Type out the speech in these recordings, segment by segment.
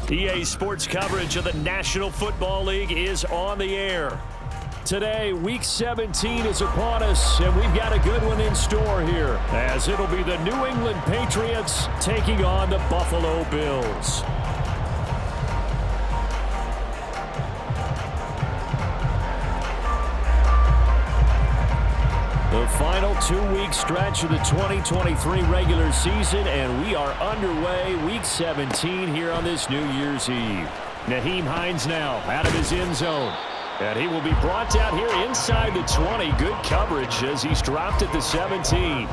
EA Sports coverage of the National Football League is on the air. Today, Week 17 is upon us, and we've got a good one in store here, as it'll be the New England Patriots taking on the Buffalo Bills. The final two-week stretch of the 2023 regular season, and we are underway Week 17 here on this New Year's Eve. Nyheim Hines now out of his end zone. And he will be brought down here inside the 20. Good coverage as he's dropped at the 17.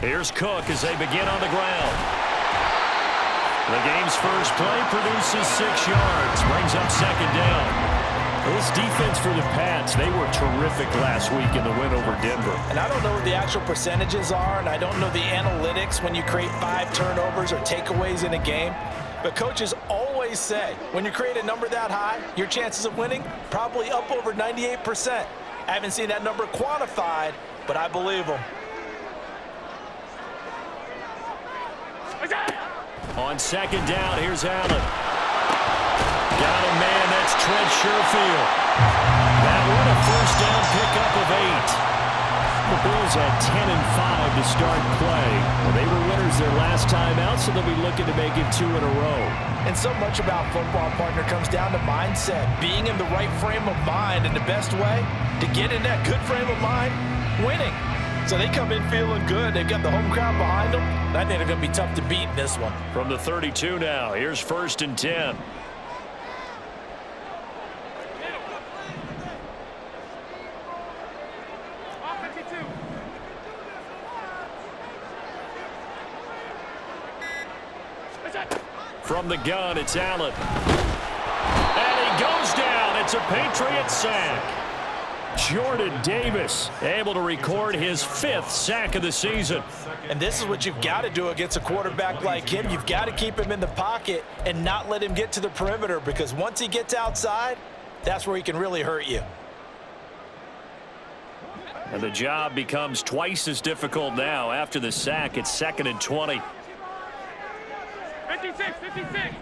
Here's Cook as they begin on the ground. The game's first play produces 6 yards, brings up second down. This defense for the Pats, they were terrific last week in the win over Denver. And I don't know what the actual percentages are, and I don't know the analytics when you create 5 turnovers or takeaways in a game. But coaches always say, when you create a number that high, your chances of winning probably up over 98%. I haven't seen that number quantified, but I believe them. On second down, here's Allen. Got him, man. That's Trent Sherfield. That one a first down pickup of 8. The Bills had 10-5 to start play. Well, they were winners their last time out, so they'll be looking to make it 2 in a row. And so much about football, partner, comes down to mindset. Being in the right frame of mind, and the best way to get in that good frame of mind, winning. So they come in feeling good. They've got the home crowd behind them. I think they're going to be tough to beat in this one. From the 32 now, here's 1st and 10. From the gun, it's Allen. And he goes down. It's a Patriot sack. Jordan Davis able to record his 5th sack of the season. And this is what you've got to do against a quarterback like him. You've got to keep him in the pocket and not let him get to the perimeter, because once he gets outside, that's where he can really hurt you. And the job becomes twice as difficult now. After the sack, it's 2nd and 20. 56.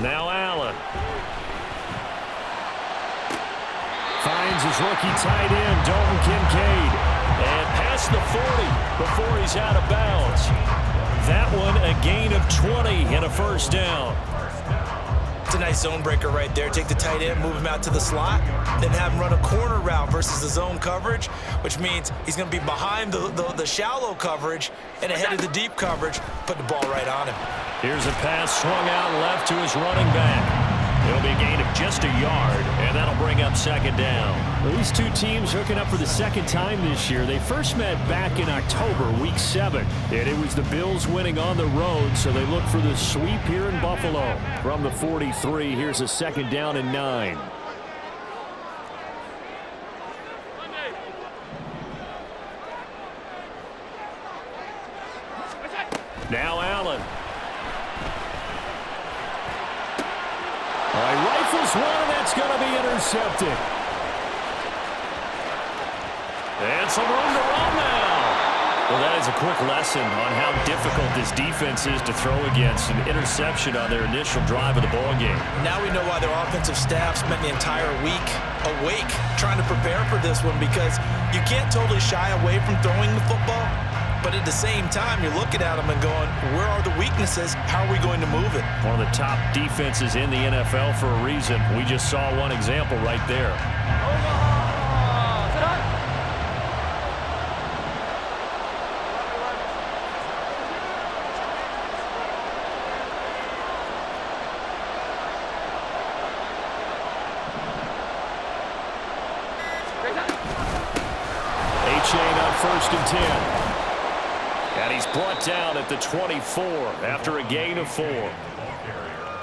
Now Allen. Finds his rookie tight end, Dalton Kincaid. And past the 40 before he's out of bounds. That one a gain of 20 and a first down. It's a nice zone breaker right there. Take the tight end, move him out to the slot, then have him run a corner route versus the zone coverage, which means he's going to be behind the shallow coverage and ahead of the deep coverage. Put the ball right on him. Here's a pass swung out left to his running back. It'll be a gain of just a yard, and that'll bring up second down. Well, these two teams hooking up for the second time this year. They first met back in October, Week 7, and it was the Bills winning on the road, so they look for the sweep here in Buffalo. From the 43, here's a 2nd down and 9. Now Allen. All right, rifles one, and that's going to be intercepted. And some room to run now. Well, that is a quick lesson on how difficult this defense is to throw against. An interception on their initial drive of the ball game. Now we know why their offensive staff spent the entire week awake trying to prepare for this one, because you can't totally shy away from throwing the football. But at the same time, you're looking at them and going, where are the weaknesses? How are we going to move it? One of the top defenses in the NFL for a reason. We just saw one example right there. first and 10. And he's brought down at the 24 after a gain of 4.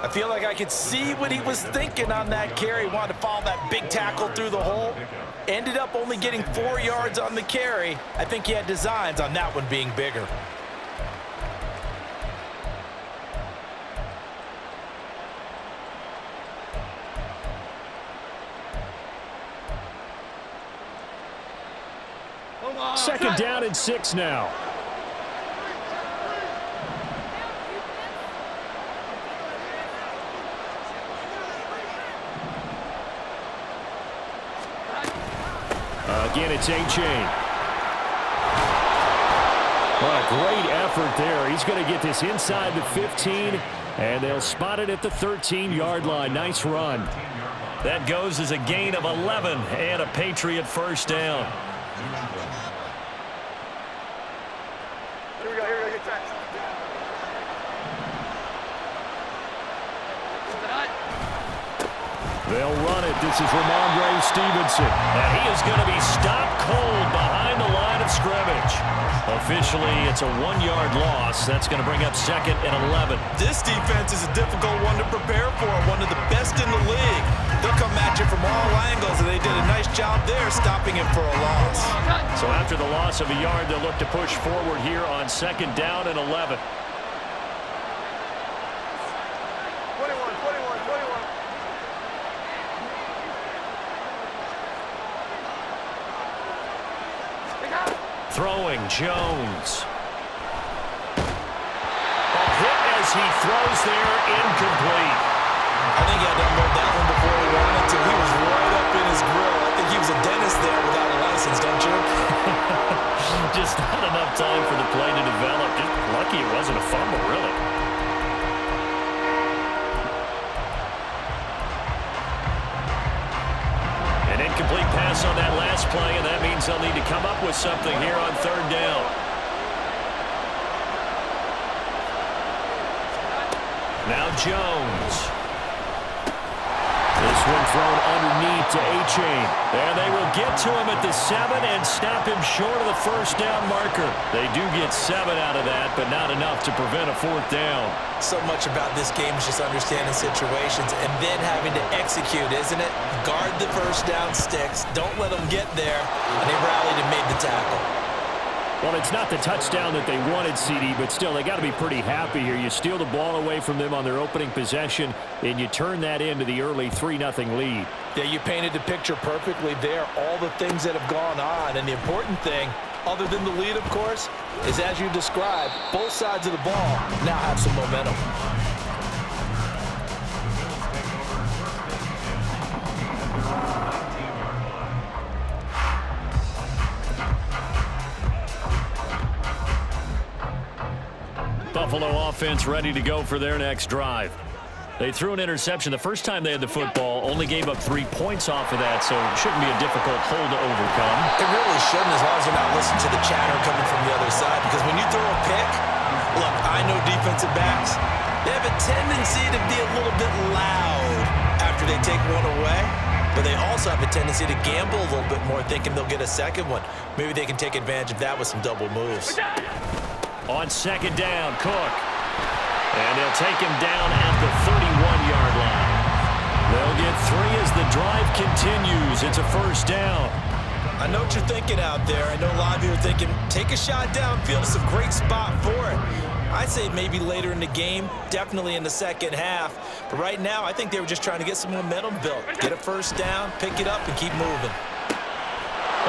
I feel like I could see what he was thinking on that carry. Wanted to follow that big tackle through the hole. Ended up only getting 4 yards on the carry. I think he had designs on that one being bigger. Second down and 6 now. Again, it's A-Chain. Well, a great effort there. He's going to get this inside the 15, and they'll spot it at the 13-yard line. Nice run. That goes as a gain of 11 and a Patriot first down. Here we go, get time. They'll run it. This is Ramondre Stevenson. And he is going to be stopped cold behind the line of scrimmage. Officially, it's a 1-yard loss. That's going to bring up second and 11. This defense is a difficult one to prepare for, one of the best in the league. They'll come at you from all angles, and they did a nice job there stopping him for a loss. So after the loss of a yard, they'll look to push forward here on second down and 11. 21. Throwing Jones. A hit as he throws there, incomplete. I think he had to unload that one before he wanted to. He was right up in his grill. I think he was a dentist there without a license, don't you? Just not enough time for the play to develop. Just lucky it wasn't a fumble, really. An incomplete pass on that last play, and that means they'll need to come up with something here on third down. Now Jones. This one thrown underneath to A-Chain. And they will get to him at the 7 and stop him short of the first down marker. They do get 7 out of that, but not enough to prevent a fourth down. So much about this game is just understanding situations and then having to execute, isn't it? Guard the first down sticks. Don't let them get there. And they rallied and made the tackle. Well, it's not the touchdown that they wanted, CD, but still, they got to be pretty happy here. You steal the ball away from them on their opening possession, and you turn that into the early 3-0 lead. Yeah, you painted the picture perfectly there, all the things that have gone on. And the important thing, other than the lead, of course, is as you described, both sides of the ball now have some momentum. Buffalo offense ready to go for their next drive. They threw an interception the first time they had the football, only gave up 3 points off of that, so it shouldn't be a difficult hole to overcome. It really shouldn't, as long as you're not listening to the chatter coming from the other side, because when you throw a pick, look, I know defensive backs, they have a tendency to be a little bit loud after they take one away, but they also have a tendency to gamble a little bit more, thinking they'll get a second one. Maybe they can take advantage of that with some double moves. On second down, Cook. And they'll take him down at the 31-yard line. They'll get 3 as the drive continues. It's a first down. I know what you're thinking out there. I know a lot of you are thinking, take a shot downfield. It's a great spot for it. I'd say maybe later in the game, definitely in the second half. But right now, I think they were just trying to get some momentum built. Get a first down, pick it up, and keep moving.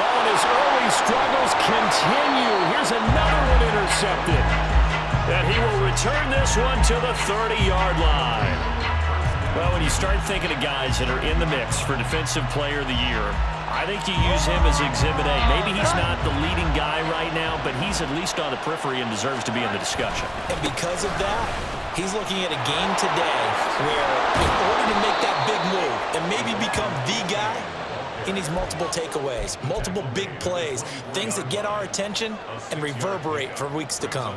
Oh, and his early struggles continue. Here's another one intercepted. And he will return this one to the 30-yard line. Well, when you start thinking of guys that are in the mix for Defensive Player of the Year, I think you use him as Exhibit A. Maybe he's not the leading guy right now, but he's at least on the periphery and deserves to be in the discussion. And because of that, he's looking at a game today where in order to make that big move and maybe become the guy, he needs multiple takeaways, multiple big plays, things that get our attention and reverberate for weeks to come.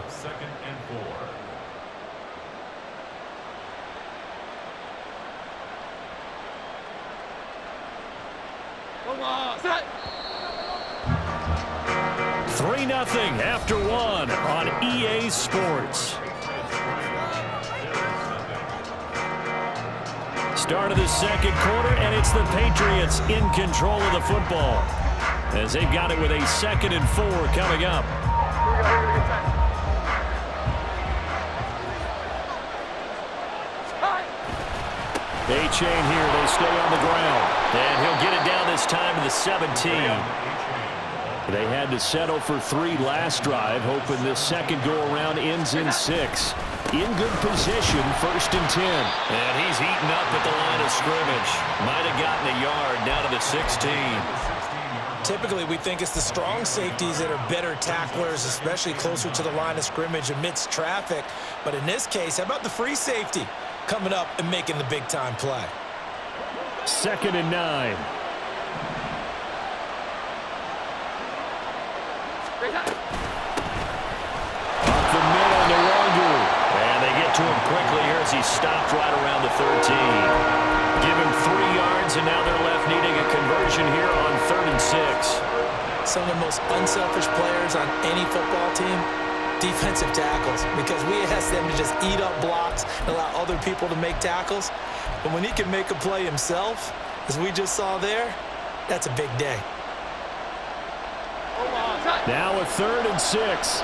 3-0 after one on EA Sports. Start of the second quarter, and it's the Patriots in control of the football as they've got it with a 2nd and 4 coming up. A-chain here. They stay on the ground. And he'll get it down this time to the 17. They had to settle for 3 last drive, hoping this second go-around ends in 6. In good position, 1st and 10. And he's eaten up at the line of scrimmage. Might have gotten a yard down to the 16. Typically, we think it's the strong safeties that are better tacklers, especially closer to the line of scrimmage amidst traffic. But in this case, how about the free safety coming up and making the big-time play? 2nd and 9. Up the middle, no longer. And they get to him quickly here as he's stopped right around the 13. Give him 3 yards, and now they're left needing a conversion here on 3rd and 6. Some of the most unselfish players on any football team, defensive tackles, because we ask them to just eat up blocks and allow other people to make tackles. But when he can make a play himself, as we just saw there, that's a big day. Now a 3rd and 6.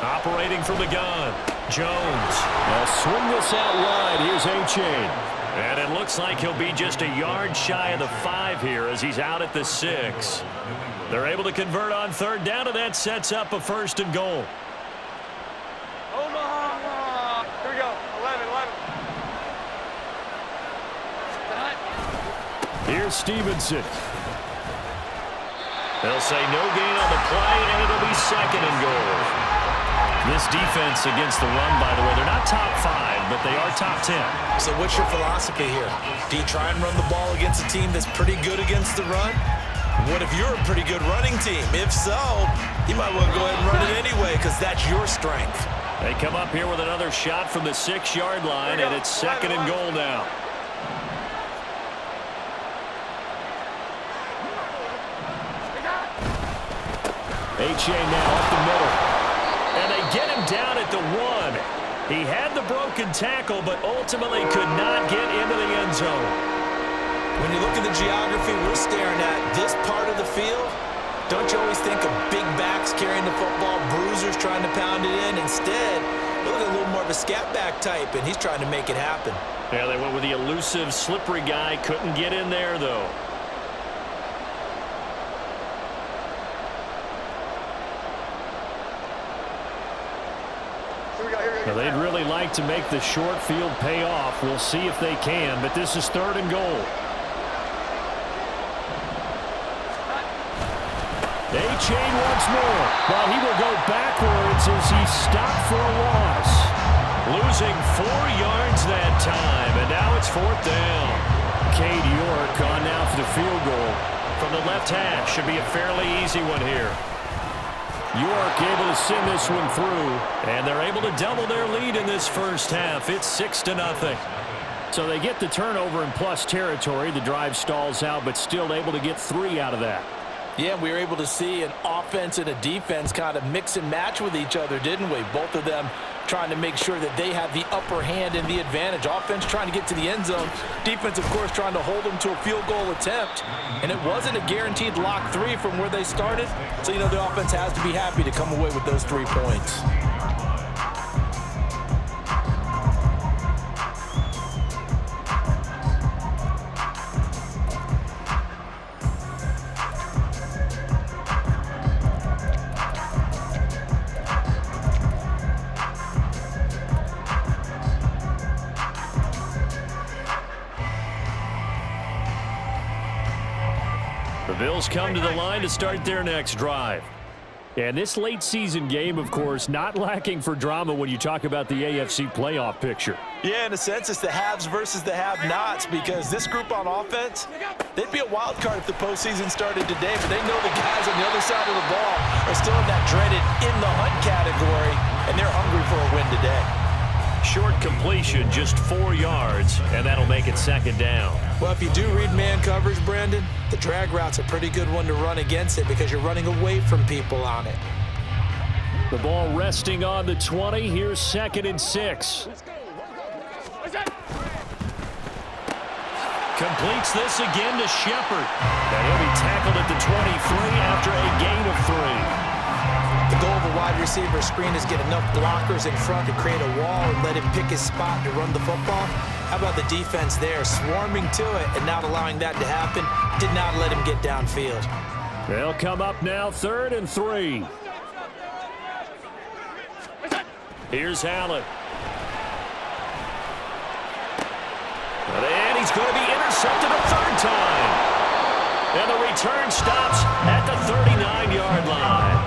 Operating from the gun, Jones. They'll swing this out wide. Here's A-chain. And it looks like he'll be just a yard shy of the 5 here as he's out at the 6. They're able to convert on 3rd down, and that sets up a 1st and goal. Here we go. 11. Here's Stevenson. They'll say no gain on the play, and it'll be 2nd and goal. This defense against the run, by the way, they're not top 5, but they are top 10. So what's your philosophy here? Do you try and run the ball against a team that's pretty good against the run? What if you're a pretty good running team? If so, you might want to go ahead and run it anyway because that's your strength. They come up here with another shot from the 6-yard line, and it's 2nd and goal now. A-chain now up the middle. And they get him down at the 1. He had the broken tackle, but ultimately could not get into the end zone. When you look at the geography we're staring at, this part of the field, don't you always think of big backs carrying the football, bruisers trying to pound it in? Instead, look at a little more of a scat back type, and he's trying to make it happen. Yeah, they went with the elusive, slippery guy. Couldn't get in there, though. Now, they'd really like to make the short field pay off. We'll see if they can, but this is 3rd and goal. A-chain once more, but he will go backwards as he stopped for a loss. Losing 4 yards that time, and now it's 4th down. Cade York on now for the field goal. From the left hash, should be a fairly easy one here. York able to send this one through, and they're able to double their lead in this first half. It's 6-0. So they get the turnover in plus territory. The drive stalls out, but still able to get 3 out of that. Yeah, we were able to see an offense and a defense kind of mix and match with each other, didn't we? Both of them trying to make sure that they have the upper hand and the advantage. Offense trying to get to the end zone. Defense, of course, trying to hold them to a field goal attempt. And it wasn't a guaranteed lock 3 from where they started. So, you know, the offense has to be happy to come away with those 3 points. The Bills come to the line to start their next drive. And this late season game, of course, not lacking for drama when you talk about the AFC playoff picture. Yeah, in a sense, it's the haves versus the have-nots because this group on offense, they'd be a wild card if the postseason started today, but they know the guys on the other side of the ball are still in that dreaded in-the-hunt category, and they're hungry for a win today. Short completion, just 4 yards, and that'll make it second down. Well, if you do read man coverage, Brandon, the drag route's a pretty good one to run against it because you're running away from people on it. The ball resting on the 20. Here's 2nd and 6. Completes this again to Shepard. And he'll be tackled at the 23 after a gain of 3. The goal of a wide receiver screen is get enough blockers in front to create a wall and let him pick his spot to run the football. How about the defense there, swarming to it and not allowing that to happen? Did not let him get downfield. They'll come up now, 3rd and 3. Here's Allen. And he's going to be intercepted a 3rd time. And the return stops at the 39-yard line.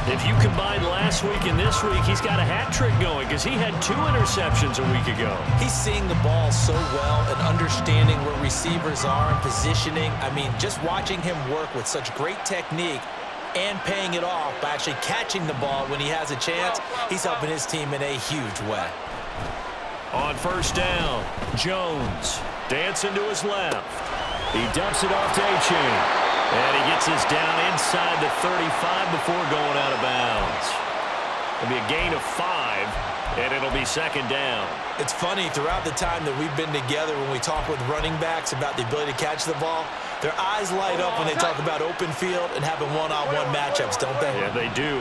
If you combine last week and this week, he's got a hat trick going because he had 2 interceptions a week ago. He's seeing the ball so well and understanding where receivers are and positioning. I mean, just watching him work with such great technique and paying it off by actually catching the ball when he has a chance, he's helping his team in a huge way. On 1st down, Jones dancing to his left. He dumps it off to i-kee. And he gets this down inside the 35 before going out of bounds. It'll be a gain of 5, and it'll be 2nd down. It's funny, throughout the time that we've been together, when we talk with running backs about the ability to catch the ball, their eyes light up when they talk about open field and having one-on-one matchups, don't they? Yeah, they do.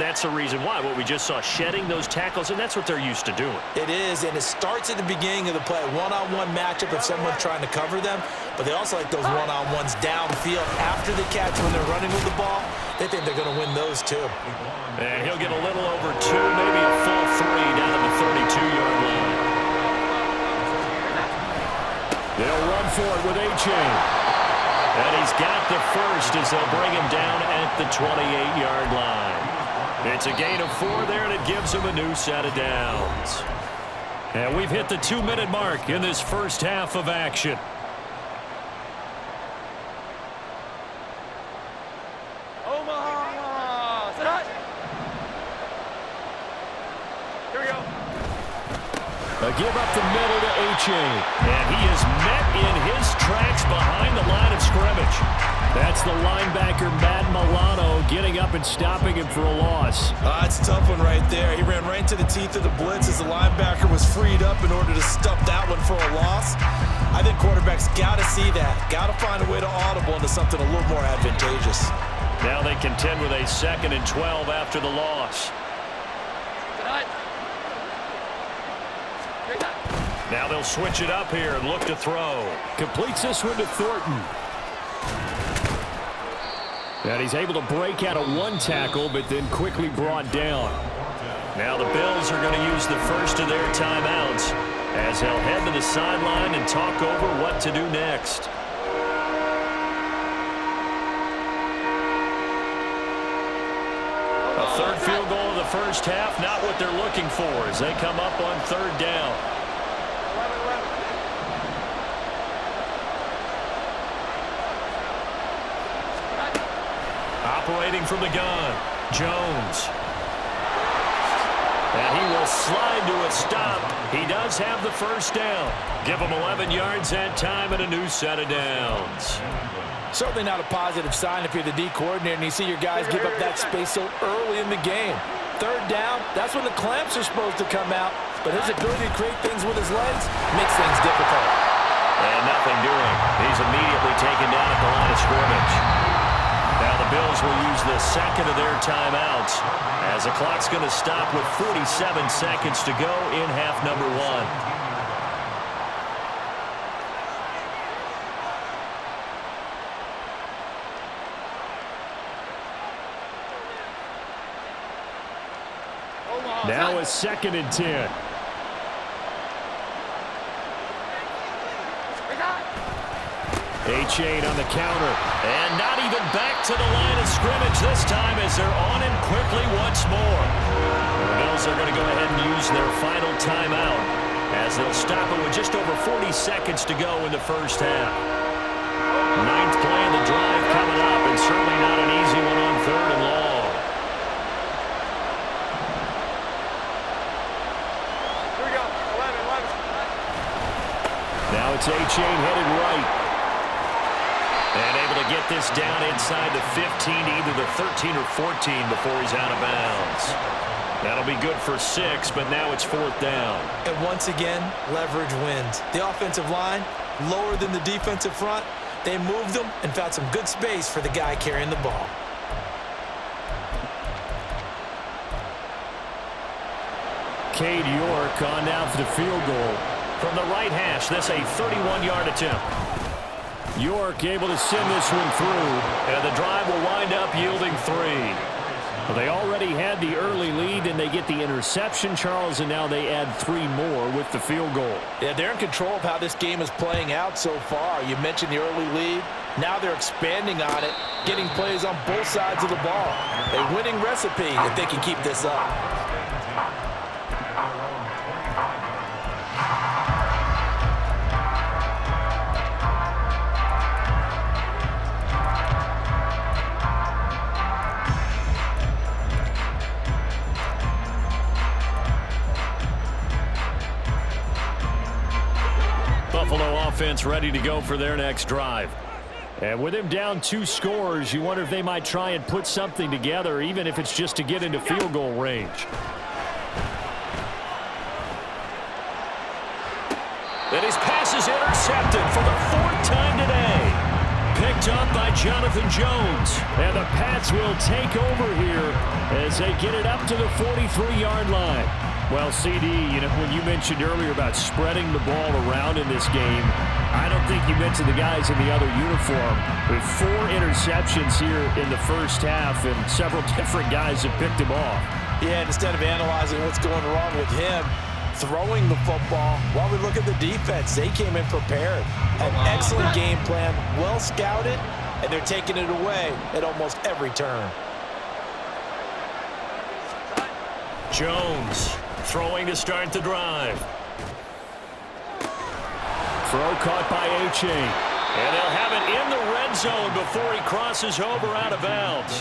That's the reason why. What we just saw, shedding those tackles, and that's what they're used to doing. It is, and it starts at the beginning of the play. One-on-one matchup if someone's trying to cover them, but they also like those one-on-ones downfield after the catch when they're running with the ball. They think they're going to win those, too. And he'll get a little over 2, maybe a full 3 down to the 32-yard line. They'll run for it with i-kee. And he's got the first as they'll bring him down at the 28-yard line. It's a gain of 4 there, and it gives him a new set of downs. And we've hit the 2-minute mark in this first half of action. A give up the middle to i-kee. And he is met in his tracks behind the line of scrimmage. That's the linebacker, Matt Milano, getting up and stopping him for a loss. It's a tough one right there. He ran right into the teeth of the blitz as the linebacker was freed up in order to stuff that one for a loss. I think quarterbacks got to see that. Got to find a way to audible into something a little more advantageous. Now they contend with a 2nd and 12 after the loss. Now they'll switch it up here and look to throw. Completes this one to Thornton. And he's able to break out of 1 tackle, but then quickly brought down. Now the Bills are going to use the first of their timeouts as they'll head to the sideline and talk over what to do next. A 3rd field goal of the first half, not what they're looking for as they come up on 3rd down. Operating from the gun, Jones. And he will slide to a stop. He does have the first down. Give him 11 yards that time and a new set of downs. Certainly not a positive sign if you're the D coordinator and you see your guys give up that space so early in the game. 3rd down, that's when the clamps are supposed to come out. But his ability to create things with his legs makes things difficult. And nothing doing. He's immediately taken down at the line of scrimmage. Now the Bills will use the 2nd of their timeouts as the clock's going to stop with 47 seconds to go in half number 1. Now a 2nd and 10. i-kee on the counter. And not even back to the line of scrimmage this time as they're on him quickly once more. The Bills are going to go ahead and use their final timeout as they'll stop it with just over 40 seconds to go in the first half. 9th play of the drive coming up, and certainly not an easy one on 3rd and long. Now it's A-Chain headed right. And able to get this down inside the 15, either the 13 or 14 before he's out of bounds. That'll be good for 6, but now it's 4th down. And once again, leverage wins. The offensive line, lower than the defensive front. They moved them and found some good space for the guy carrying the ball. Cade York on now for the field goal. From the right hash, this a 31-yard attempt. York able to send this one through. And the drive will wind up yielding 3. Well, they already had the early lead, and they get the interception, Charles, and now they add 3 more with the field goal. Yeah, they're in control of how this game is playing out so far. You mentioned the early lead. Now they're expanding on it, getting plays on both sides of the ball. A winning recipe if they can keep this up. Buffalo offense ready to go for their next drive. And with him down 2 scores, you wonder if they might try and put something together, even if it's just to get into field goal range. And his pass is intercepted for the 4th time today. Picked up by Jonathan Jones. And the Pats will take over here as they get it up to the 43-yard line. Well, CD, you know, when you mentioned earlier about spreading the ball around in this game, I don't think you mentioned the guys in the other uniform. With 4 interceptions here in the first half, and several different guys have picked him off. Yeah, and instead of analyzing what's going wrong with him, throwing the football, while we look at the defense, they came in prepared. An excellent game plan, well scouted, and they're taking it away at almost every turn. Jones throwing to start the drive. Throw caught by A-Chain. And they'll have it in the red zone before he crosses over out of bounds.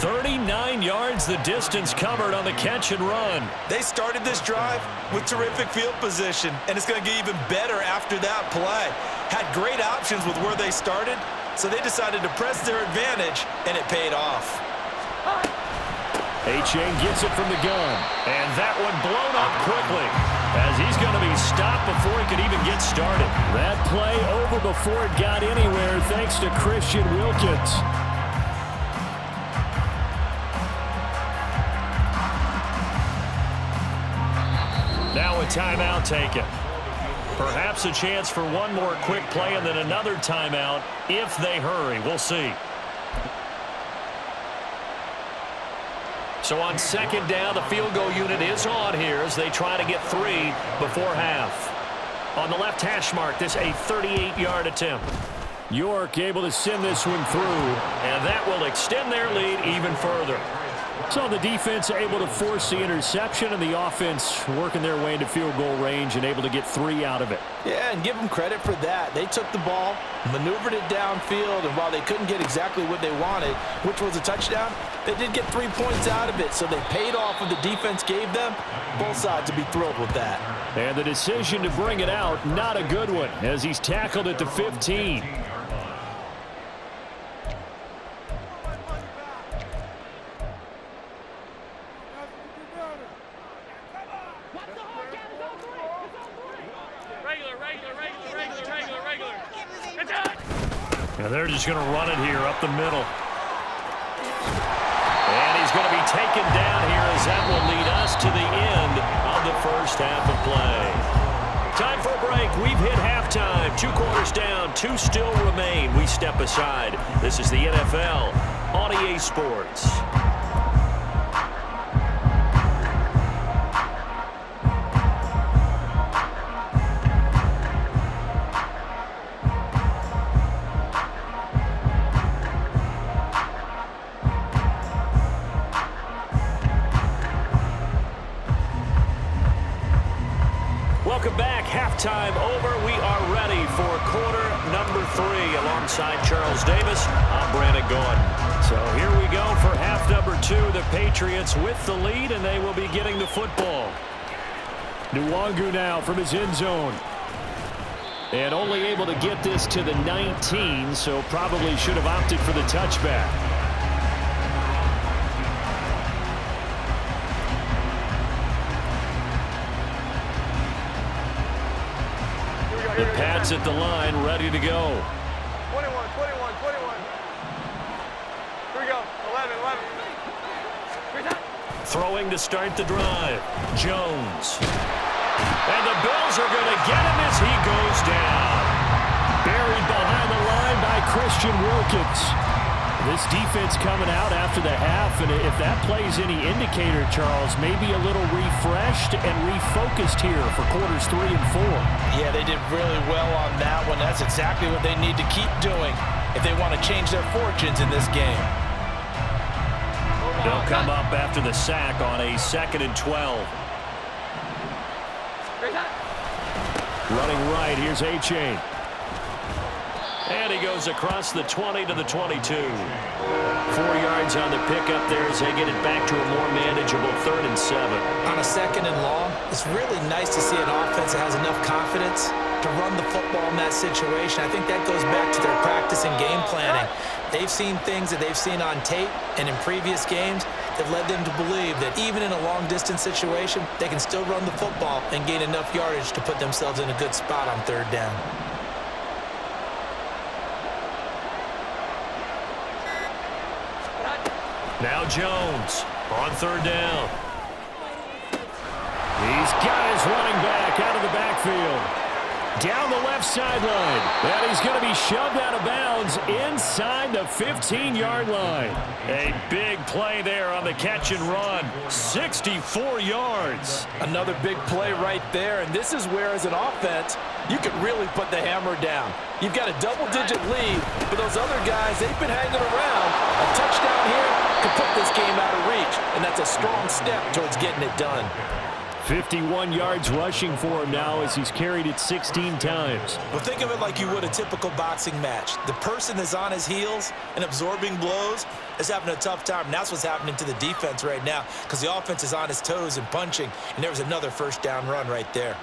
39 yards the distance covered on the catch and run. They started this drive with terrific field position, and it's going to get even better after that play. Had great options with where they started, so they decided to press their advantage, and it paid off. A-Chain gets it from the gun. And that one blown up quickly as he's going to be stopped before he could even get started. That play over before it got anywhere thanks to Christian Wilkins. Now a timeout taken. Perhaps a chance for one more quick play and then another timeout if they hurry. We'll see. So on 2nd down, the field goal unit is on here as they try to get 3 before half. On the left hash mark, this a 38-yard attempt. York able to send this one through. And that will extend their lead even further. So the defense able to force the interception, and the offense working their way into field goal range and able to get 3 out of it. Yeah, and give them credit for that. They took the ball, maneuvered it downfield, and while they couldn't get exactly what they wanted, which was a touchdown, they did get 3 points out of it, so they paid off what the defense gave them. Both sides will be thrilled with that. And the decision to bring it out, not a good one, as he's tackled at the 15. And they're just going to run it here up the middle. And he's going to be taken down here as that will lead us to the end of the first half of play. Time for a break. We've hit halftime. 2 quarters down. 2 still remain. We step aside. This is the NFL on EA Sports. Welcome back. Halftime over. We are ready for quarter number 3. Alongside Charles Davis, I'm Brandon Gordon. So here we go for half number 2. The Patriots with the lead, and they will be getting the football. Nwangu now from his end zone. And only able to get this to the 19, so probably should have opted for the touchback. The Pats at the line, ready to go. 21. Here we go. 11. Throwing to start the drive. Jones. And the Bills are going to get him as he goes down. Buried behind the line by Christian Wilkins. This defense coming out after the half, and if that plays any indicator, Charles, maybe a little refreshed and refocused here for quarters 3 and 4. Yeah, they did really well on that one. That's exactly what they need to keep doing if they want to change their fortunes in this game. They'll come up after the sack on a 2nd and 12. Running right, here's A-Chain. And he goes across the 20 to the 22. 4 yards on the pickup there as they get it back to a more manageable 3rd and 7. On a 2nd and long, it's really nice to see an offense that has enough confidence to run the football in that situation. I think that goes back to their practice and game planning. They've seen things that they've seen on tape and in previous games that led them to believe that even in a long-distance situation, they can still run the football and gain enough yardage to put themselves in a good spot on 3rd down. Now Jones on 3rd down. He's got his running back out of the backfield. Down the left sideline. And he's going to be shoved out of bounds inside the 15-yard line. A big play there on the catch and run. 64 yards. Another big play right there, and this is where, as an offense, you can really put the hammer down. You've got a double-digit lead, but those other guys, they've been hanging around. A touchdown here could put this game out of reach, and that's a strong step towards getting it done. 51 yards rushing for him now as he's carried it 16 times. Well, think of it like you would a typical boxing match. The person that's on his heels and absorbing blows is having a tough time. And that's what's happening to the defense right now because the offense is on his toes and punching. And there was another 1st down run right there.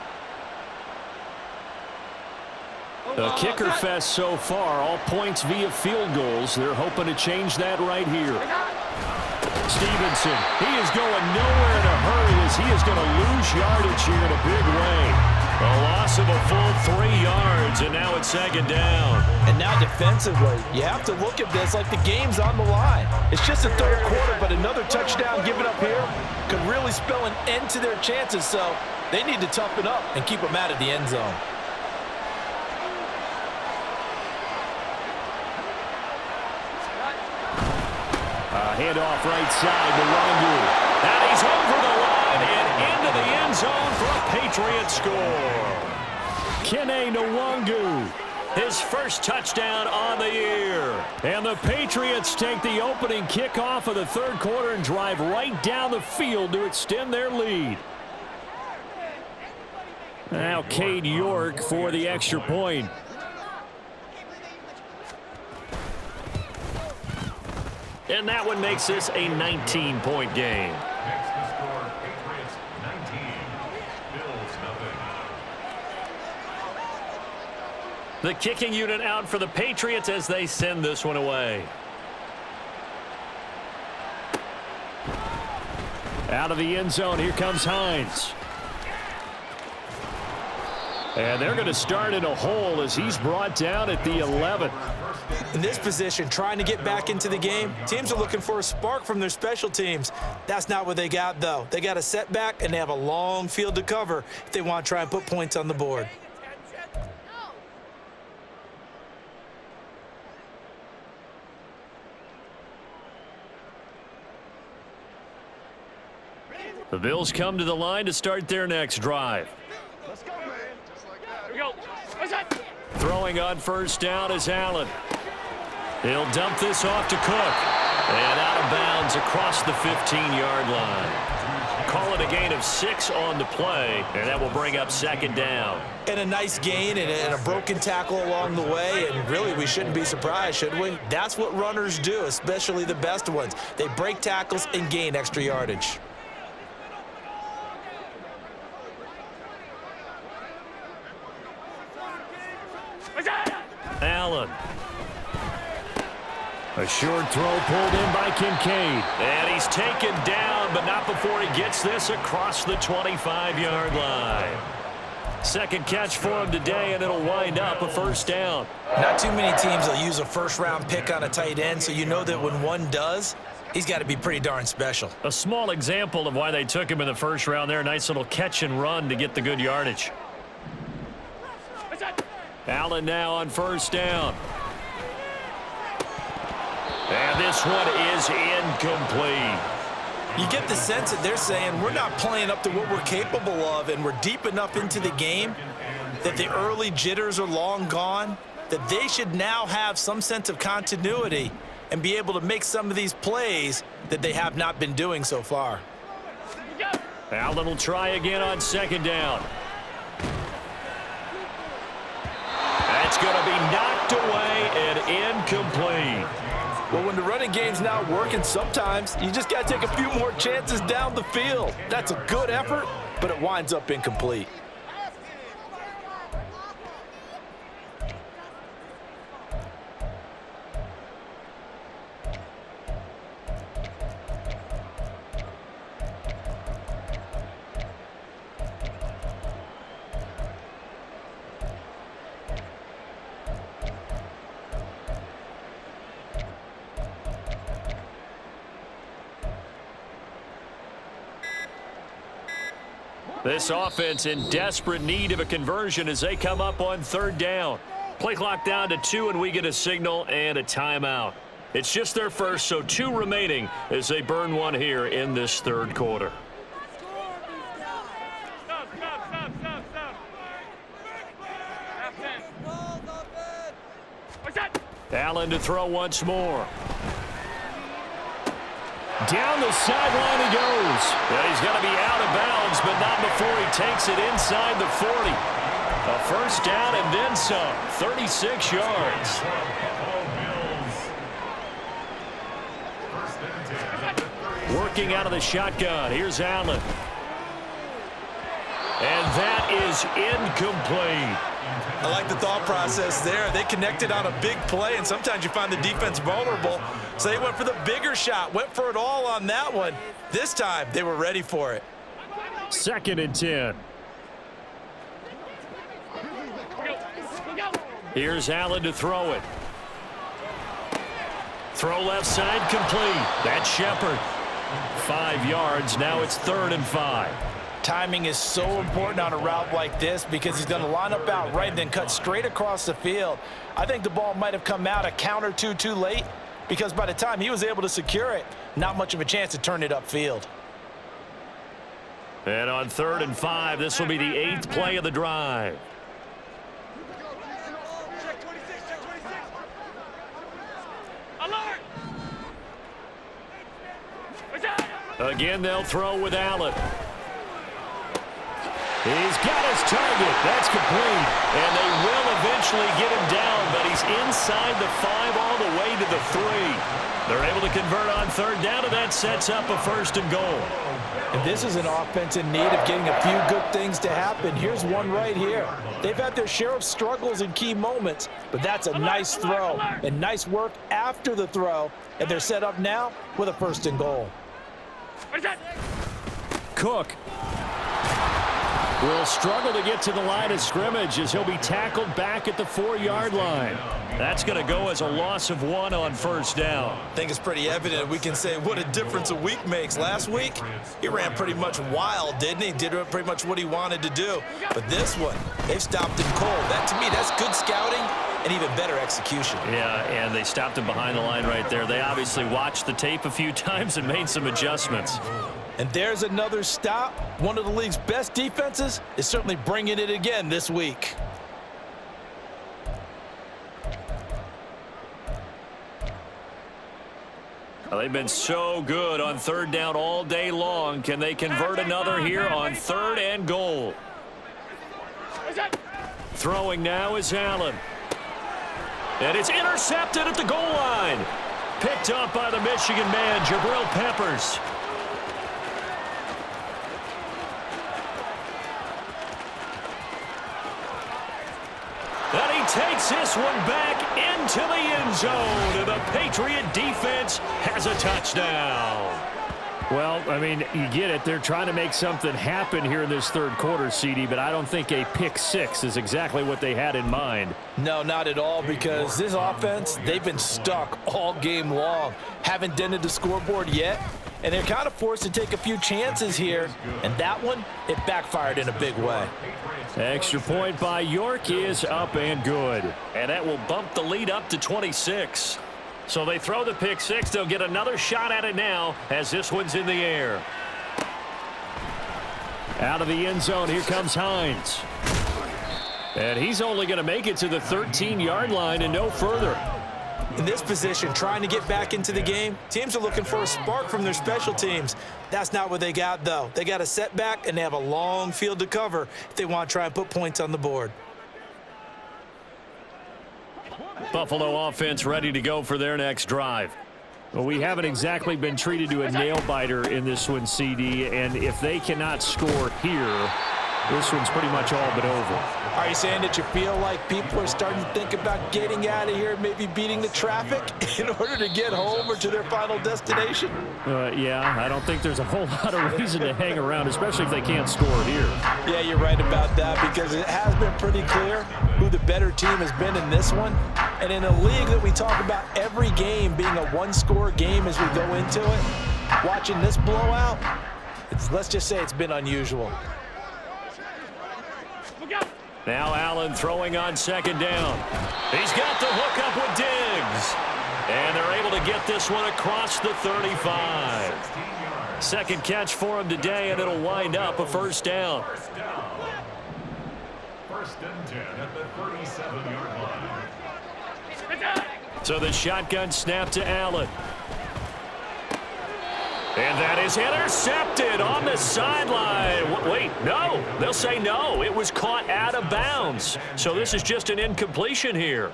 A kicker fest so far. All points via field goals. They're hoping to change that right here. Stevenson, he is going nowhere in a hurry as he is going to lose yardage here in a big way. A loss of a full 3 yards, and now it's 2nd down. And now defensively, you have to look at this like the game's on the line. It's just the 3rd quarter, but another touchdown given up here could really spell an end to their chances, so they need to toughen up and keep them out of the end zone. Handoff right side to Wangu. And he's over the line and into the end zone for a Patriot score. Kene Nwangu, his first touchdown on the year. And the Patriots take the opening kickoff of the 3rd quarter and drive right down the field to extend their lead. Now Cade York for the extra point. And that one makes this a 19-point game. The kicking unit out for the Patriots as they send this one away. Out of the end zone, here comes Hines. And they're going to start in a hole as he's brought down at the 11. In this position, trying to get back into the game, teams are looking for a spark from their special teams. That's not what they got, though. They got a setback, and they have a long field to cover if they want to try and put points on the board. The Bills come to the line to start their next drive. Let's go, man. Just like that. Here we go. What's that? Throwing on 1st down is Allen. He'll dump this off to Cook. And out of bounds across the 15-yard line. Call it a gain of 6 on the play, and that will bring up 2nd down. And a nice gain and a broken tackle along the way, and really we shouldn't be surprised, should we? That's what runners do, especially the best ones. They break tackles and gain extra yardage. Allen. A short throw pulled in by Kincaid. And he's taken down, but not before he gets this across the 25-yard line. Second catch for him today, and it'll wind up a first down. Not too many teams will use a first-round pick on a tight end, so you know that when one does, he's got to be pretty darn special. A small example of why they took him in the first round there. Nice little catch and run to get the good yardage. Allen now on first down. And this one is incomplete. You get the sense that they're saying we're not playing up to what we're capable of, and we're deep enough into the game that the early jitters are long gone, that they should now have some sense of continuity and be able to make some of these plays that they have not been doing so far. Allen will try again on second down. That's going to be knocked away and incomplete. Well, when the running game's not working, sometimes you just got to take a few more chances down the field. That's a good effort, but it winds up incomplete. This offense in desperate need of a conversion as they come up on third down. Play clock down to 2, and we get a signal and a timeout. It's just their first, so 2 remaining as they burn one here in this third quarter. Allen to throw once more. Down the sideline he goes. Well, he's got to be out of bounds, but not before he takes it inside the 40. A first down and then some. 36 yards. Working out of the shotgun. Here's Allen. And that is incomplete. I like the thought process there. They connected on a big play, and sometimes you find the defense vulnerable. So they went for the bigger shot, went for it all on that one. This time, they were ready for it. 2nd and 10. Here's Allen to throw it. Throw left side complete. That's Shepard. 5 yards. Now it's 3rd and 5. Timing is so important on a route like this because he's going to line up out right and then cut straight across the field. I think the ball might have come out a count or two too late because by the time he was able to secure it, not much of a chance to turn it upfield. And on 3rd and 5, this will be the 8th play of the drive. Again, they'll throw with Allen. He's got his target. That's complete. And they will eventually get him down, but he's inside the 5 all the way to the 3. They're able to convert on 3rd down, and that sets up a 1st and goal. And this is an offense in need of getting a few good things to happen. Here's one right here. They've had their share of struggles in key moments, but that's a nice throw and nice work after the throw. And they're set up now with a 1st and goal. Cook will struggle to get to the line of scrimmage as he'll be tackled back at the 4-yard line. That's going to go as a loss of 1 on 1st down. I think it's pretty evident. We can say what a difference a week makes. Last week, he ran pretty much wild, didn't he? Did pretty much what he wanted to do. But this one, they've stopped him cold. That, to me, that's good scouting and even better execution. Yeah, and they stopped him behind the line right there. They obviously watched the tape a few times and made some adjustments. And there's another stop. One of the league's best defenses is certainly bringing it again this week. Well, they've been so good on 3rd down all day long. Can they convert another here on 3rd and goal? Throwing now is Allen. And it's intercepted at the goal line. Picked up by the Michigan man, Jabril Peppers. And he he takes this one back into the end zone. And the Patriot defense has a touchdown. Well, I mean, you get it. They're trying to make something happen here in this third quarter, CD, but I don't think a pick six is exactly what they had in mind. No, not at all, because this offense, they've been stuck all game long. Haven't dented the scoreboard yet, and they're kind of forced to take a few chances here, and that one, it backfired in a big way. Extra point by York is up and good. And that will bump the lead up to 26. So they throw the pick six. They'll get another shot at it now as this one's in the air. Out of the end zone, here comes Hines. And he's only going to make it to the 13-yard line and no further. In this position, trying to get back into the game, teams are looking for a spark from their special teams. That's not what they got, though. They got a setback, and they have a long field to cover if they want to try and put points on the board. Buffalo offense ready to go for their next drive. Well, we haven't exactly been treated to a nail-biter in this one, CD, and if they cannot score here, this one's pretty much all but over. Are you saying that you feel like people are starting to think about getting out of here, maybe beating the traffic in order to get home or to their final destination? Yeah, I don't think there's a whole lot of reason to hang around, especially if they can't score here. Yeah, you're right about that, because it has been pretty clear who the better team has been in this one. And in a league that we talk about every game being a one-score game as we go into it, watching this blowout, let's just say it's been unusual. Now Allen throwing on second down. He's got the hook up with Diggs. And they're able to get this one across the 35. Second catch for him today, and it'll wind up a first down. First and 10 at the 37-yard line. So the shotgun snap to Allen. And that is intercepted on the sideline. Wait, no. They'll say no. It was caught out of bounds. So this is just an incompletion here.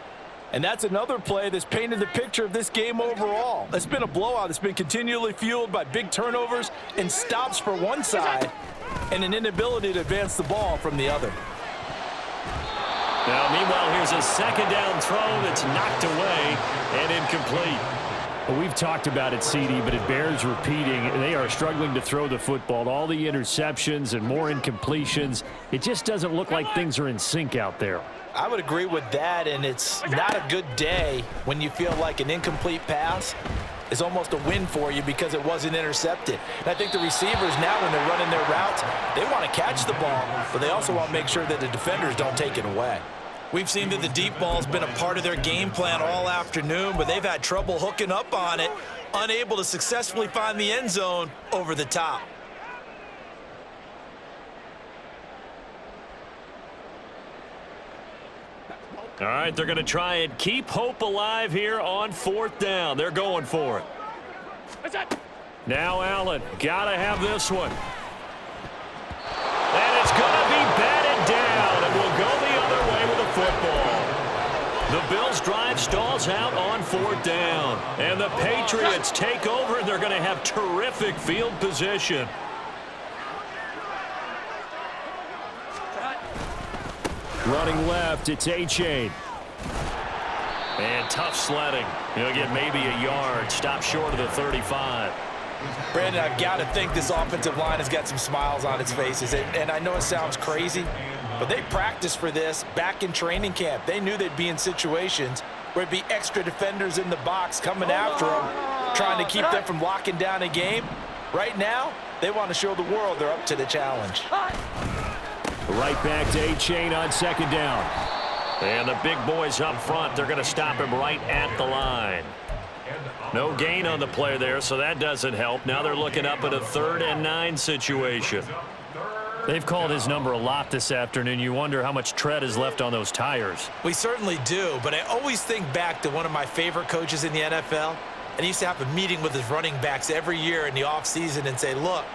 And that's another play that's painted the picture of this game overall. It's been a blowout that's been continually fueled by big turnovers and stops for one side and an inability to advance the ball from the other. Now, meanwhile, here's a second down throw that's knocked away and incomplete. Well, we've talked about it, CD, but it bears repeating. They are struggling to throw the football. All the interceptions and more incompletions. It just doesn't look like things are in sync out there. I would agree with that, and it's not a good day when you feel like an incomplete pass is almost a win for you because it wasn't intercepted. And I think the receivers now, when they're running their routes, they want to catch the ball, but they also want to make sure that the defenders don't take it away. We've seen that the deep ball has been a part of their game plan all afternoon, but they've had trouble hooking up on it, unable to successfully find the end zone over the top. All right, they're going to try and keep hope alive here on fourth down. They're going for it. Now Allen, got to have this one. And it's going to be batted down, and we'll go the other way with the football. The Bills' drive stalls out on fourth down, and the Patriots take over, and they're going to have terrific field position. Running left, it's A-Chain. And tough sledding. He'll get maybe a yard. Stop short of the 35. Brandon, I've got to think this offensive line has got some smiles on its faces. And I know it sounds crazy, but they practiced for this back in training camp. They knew they'd be in situations where it'd be extra defenders in the box coming after them, trying to keep them from locking down a game. Right now, they want to show the world they're up to the challenge. Right back to A-Chain on second down. And the big boys up front, they're going to stop him right at the line. No gain on the play there, so that doesn't help. Now they're looking up at a 3rd and 9 situation. They've called his number a lot this afternoon. You wonder how much tread is left on those tires. We certainly do, but I always think back to one of my favorite coaches in the NFL, and he used to have a meeting with his running backs every year in the offseason and say, look,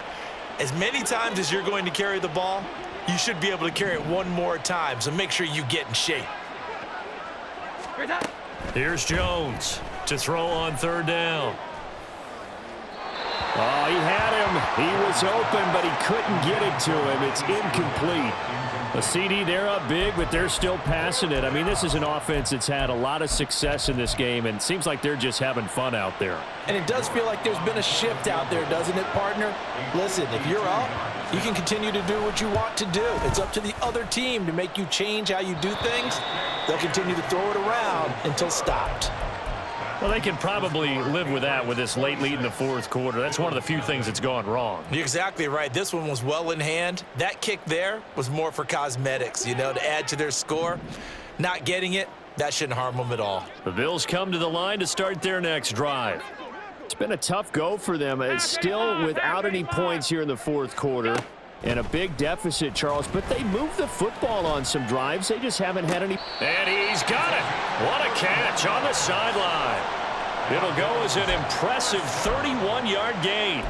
as many times as you're going to carry the ball, you should be able to carry it one more time, so make sure you get in shape. Here's Jones to throw on 3rd down. Oh, he had him. He was open, but he couldn't get it to him. It's incomplete. A CD, they're up big, but they're still passing it. I mean, this is an offense that's had a lot of success in this game, and it seems like they're just having fun out there. And it does feel like there's been a shift out there, doesn't it, partner? Listen, if you're up, you can continue to do what you want to do. It's up to the other team to make you change how you do things. They'll continue to throw it around until stopped. Well, they can probably live with that with this late lead in the fourth quarter. That's one of the few things that's gone wrong. You're exactly right. This one was well in hand. That kick there was more for cosmetics, you know, to add to their score. Not getting it, that shouldn't harm them at all. The Bills come to the line to start their next drive. It's been a tough go for them. It's still without any points here in the fourth quarter. And a big deficit, Charles, but they moved the football on some drives. They just haven't had any. And he's got it. What a catch on the sideline. It'll go as an impressive 31-yard gain.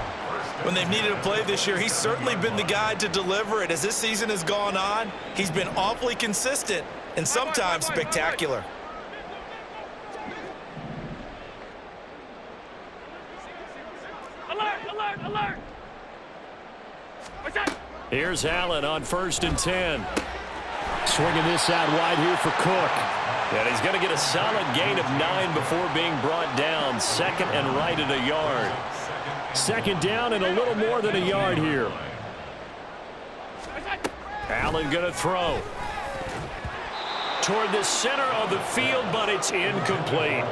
When they've needed a play this year, he's certainly been the guy to deliver it. As this season has gone on, he's been awfully consistent and sometimes spectacular. Alert, alert, alert. What's that? Here's Allen on 1st and 10. Swinging this out wide here for Cook. And he's going to get a solid gain of 9 before being brought down. Second and right at a yard. Second down and a little more than a yard here. Allen going to throw. Toward the center of the field, but it's incomplete.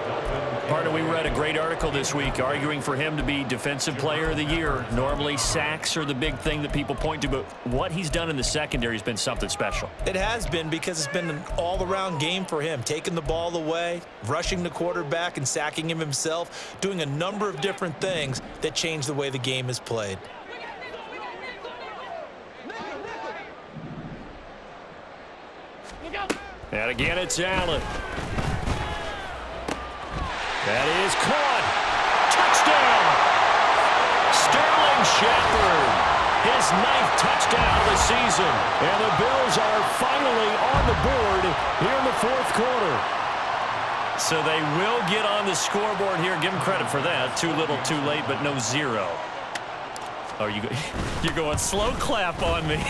Partner, we read a great article this week arguing for him to be Defensive Player of the Year. Normally, sacks are the big thing that people point to, but what he's done in the secondary has been something special. It has been, because it's been an all-around game for him, taking the ball away, rushing the quarterback and sacking him himself, doing a number of different things that change the way the game is played. And again, it's Allen. That is caught. Touchdown! Sterling Shepard. His 9th touchdown of the season. And the Bills are finally on the board here in the fourth quarter. So they will get on the scoreboard here. Give them credit for that. Too little, too late, but no 0. Oh, you're going slow clap on me.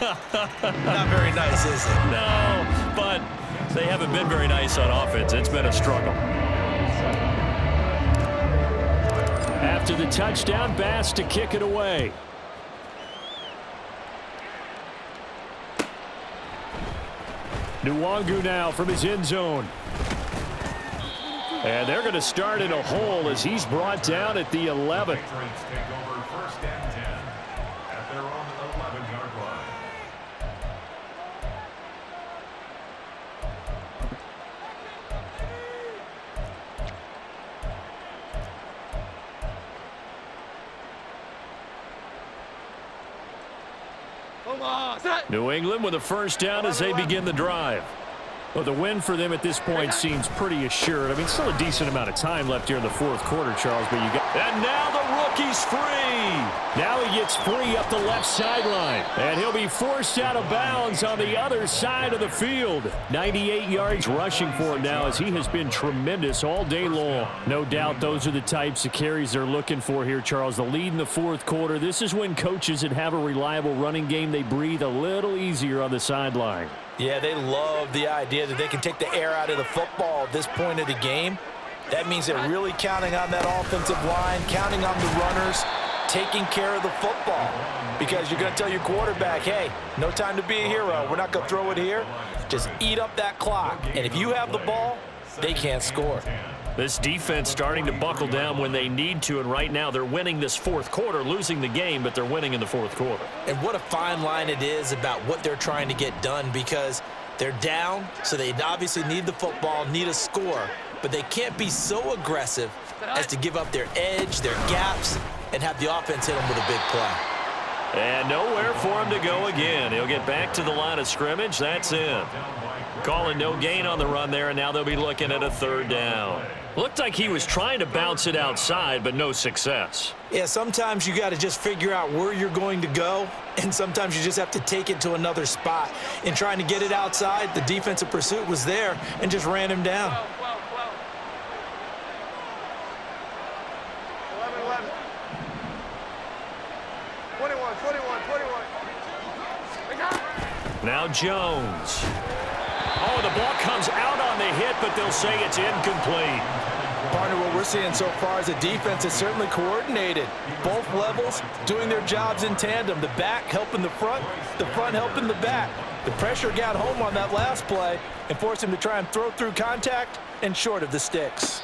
Not very nice, is it? No, but they haven't been very nice on offense. It's been a struggle. After the touchdown, Bass to kick it away. Nwangu now from his end zone. And they're going to start in a hole as he's brought down at the 11. Patriots take over 1st and 10 at their own 11-yard line. New England with a first down as they begin the drive. Well, the win for them at this point seems pretty assured. I mean, still a decent amount of time left here in the fourth quarter, Charles, but you got... And now the rookie's free. Now he gets free up the left sideline. And he'll be forced out of bounds on the other side of the field. 98 yards rushing for him now as he has been tremendous all day long. No doubt those are the types of carries they're looking for here, Charles. The lead in the fourth quarter. This is when coaches that have a reliable running game, they breathe a little easier on the sideline. Yeah, they love the idea that they can take the air out of the football at this point of the game. That means they're really counting on that offensive line, counting on the runners, taking care of the football. Because you're going to tell your quarterback, hey, no time to be a hero. We're not going to throw it here. Just eat up that clock. And if you have the ball, they can't score. This defense starting to buckle down when they need to, and right now they're winning this fourth quarter, losing the game, but they're winning in the fourth quarter. And what a fine line it is about what they're trying to get done, because they're down, so they obviously need the football, need a score, but they can't be so aggressive as to give up their edge, their gaps, and have the offense hit them with a big play. And nowhere for him to go again. He'll get back to the line of scrimmage. That's in. Calling no gain on the run there, and now they'll be looking at a 3rd down. Looked like he was trying to bounce it outside, but no success. Yeah, sometimes you got to just figure out where you're going to go, and sometimes you just have to take it to another spot. In trying to get it outside, the defensive pursuit was there and just ran him down. 11. 21. Now Jones. Oh, the ball comes out on the hit, but they'll say it's incomplete. Partner, what we're seeing so far is a defense that's certainly coordinated. Both levels doing their jobs in tandem. The back helping the front helping the back. The pressure got home on that last play and forced him to try and throw through contact and short of the sticks.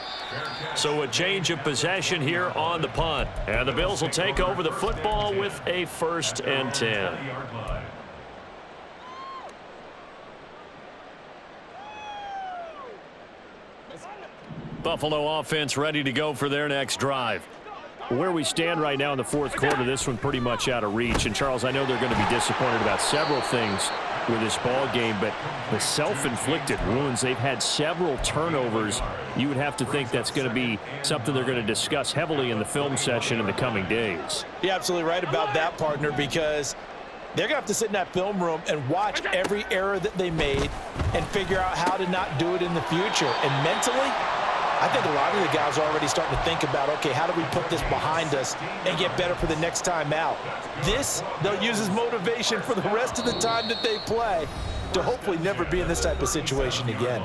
So a change of possession here on the punt. And the Bills will take over the football with a 1st and 10. Buffalo offense ready to go for their next drive. Where we stand right now in the 4th quarter, this one pretty much out of reach. And, Charles, I know they're going to be disappointed about several things with this ball game, but the self-inflicted wounds, they've had several turnovers. You would have to think that's going to be something they're going to discuss heavily in the film session in the coming days. You're absolutely right about that, partner, because they're going to have to sit in that film room and watch every error that they made and figure out how to not do it in the future. And mentally, I think a lot of the guys are already starting to think about, okay, how do we put this behind us and get better for the next time out? This, they'll use as motivation for the rest of the time that they play to hopefully never be in this type of situation again.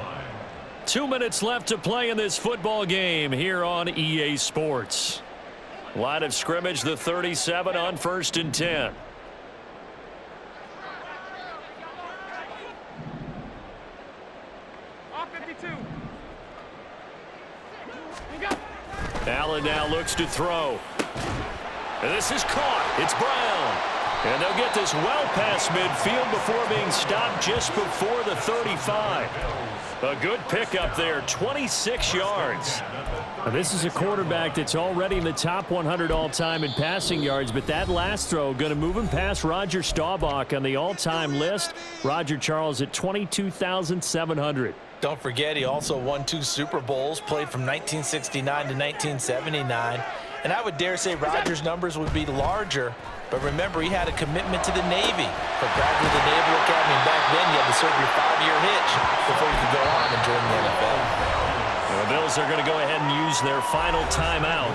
2 minutes left to play in this football game here on EA Sports. Line of scrimmage, the 37 on 1st and 10. Allen now looks to throw. And this is caught. It's Brown. And they'll get this well past midfield before being stopped just before the 35. A good pickup there, 26 yards. Now, this is a quarterback that's already in the top 100 all-time in passing yards, but that last throw going to move him past Roger Staubach on the all-time list. Roger Charles at 22,700. Don't forget, he also won 2 Super Bowls, played from 1969 to 1979. And I would dare say Rodgers' numbers would be larger, but remember, he had a commitment to the Navy. For graduate of the Naval Academy, and back then you had to serve your 5-year hitch before you could go on and join the NFL. The Bills are going to go ahead and use their final timeout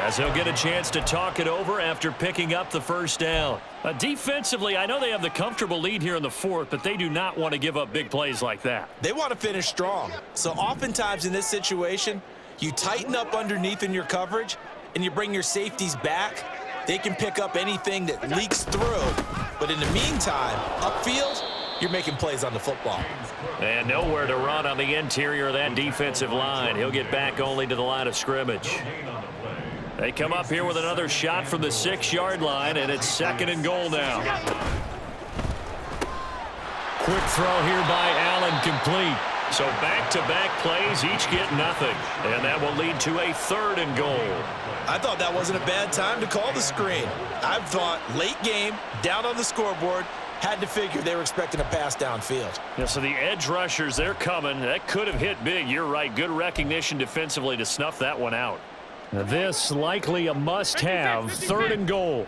as they'll get a chance to talk it over after picking up the 1st down. Defensively, I know they have the comfortable lead here in the 4th, but they do not want to give up big plays like that. They want to finish strong. So oftentimes in this situation, you tighten up underneath in your coverage and you bring your safeties back. They can pick up anything that leaks through. But in the meantime, upfield, you're making plays on the football. And nowhere to run on the interior of that defensive line. He'll get back only to the line of scrimmage. They come up here with another shot from the 6-yard line, and it's 2nd and goal now. Quick throw here by Allen, complete. So back-to-back plays, each get nothing. And that will lead to a 3rd and goal. I thought that wasn't a bad time to call the screen. I thought late game, down on the scoreboard, had to figure they were expecting a pass downfield. Yeah, so the edge rushers, they're coming. That could have hit big. You're right. Good recognition defensively to snuff that one out. This likely a must-have, 3rd and goal.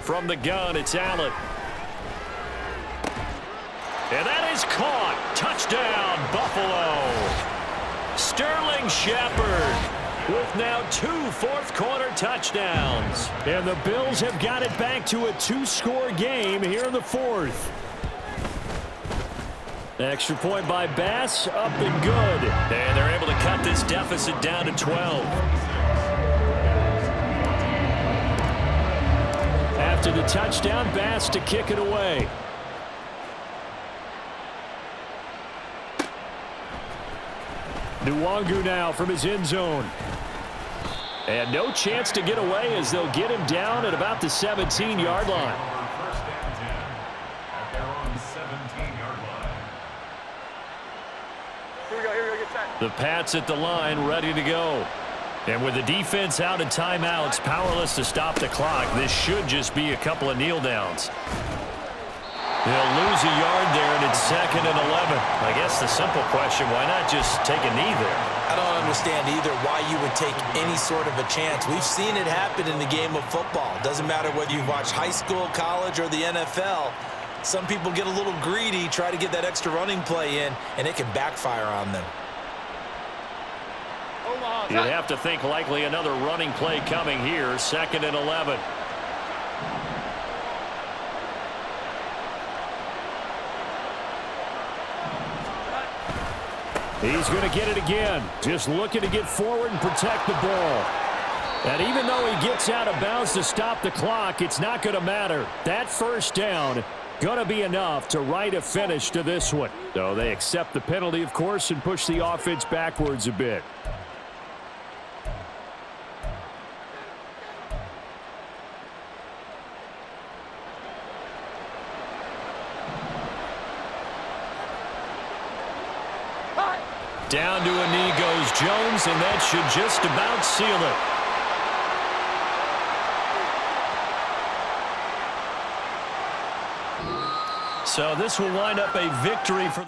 From the gun, it's Allen. And that is caught. Touchdown, Buffalo. Sterling Shepard with now 2 fourth-quarter touchdowns. And the Bills have got it back to a 2-score game here in the 4th. Extra point by Bass, up and good. And they're able to cut this deficit down to 12. After the touchdown, Bass to kick it away. Nwangu now from his end zone. And no chance to get away as they'll get him down at about the 17-yard line. The Pats at the line, ready to go. And with the defense out of timeouts, powerless to stop the clock, this should just be a couple of kneel downs. They'll lose a yard there, and it's 2nd and 11. I guess the simple question, why not just take a knee there? I don't understand either why you would take any sort of a chance. We've seen it happen in the game of football. Doesn't matter whether you've watched high school, college, or the NFL. Some people get a little greedy, try to get that extra running play in, and it can backfire on them. You have to think likely another running play coming here, 2nd and 11. He's going to get it again. Just looking to get forward and protect the ball. And even though he gets out of bounds to stop the clock, it's not going to matter. That first down going to be enough to write a finish to this one. So they accept the penalty, of course, and push the offense backwards a bit. Down to a knee goes Jones, and that should just about seal it. So this will wind up a victory for